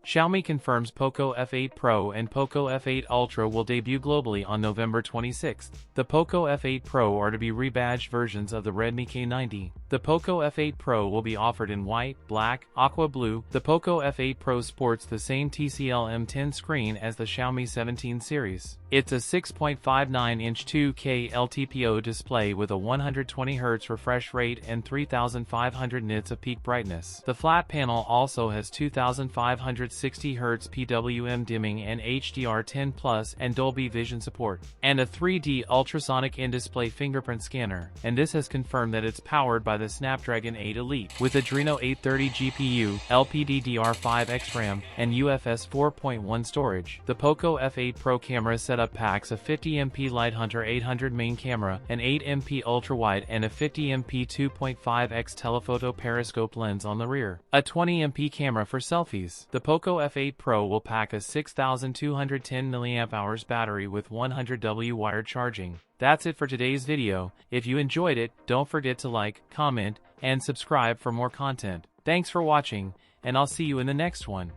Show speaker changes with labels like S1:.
S1: Xiaomi confirms Poco F8 Pro and Poco F8 Ultra will debut globally on November 26. The Poco F8 Pro are to be rebadged versions of the Redmi K90. The Poco F8 Pro will be offered in white, black, aqua blue. The Poco F8 Pro sports the same TCL M10 screen as the Xiaomi 17 series. It's a 6.59-inch 2K LTPO display with a 120Hz refresh rate and 3500 nits of peak brightness. The flat panel also has 2560Hz PWM dimming and HDR10+ and Dolby Vision support, and a 3D ultrasonic in-display fingerprint scanner, and this has confirmed that it's powered by the Snapdragon 8 Elite, with Adreno 830 GPU, LPDDR5 XRAM, and UFS 4.1 storage. The Poco F8 Pro camera setup packs a 50MP Lighthunter 800 main camera, an 8MP ultrawide and a 50MP 2.5x telephoto periscope lens on the rear, a 20MP camera for selfies. The Poco F8 Pro will pack a 6210 mAh battery with 100W wired charging. That's it for today's video. If you enjoyed it, don't forget to like, comment, and subscribe for more content. Thanks for watching, and I'll see you in the next one.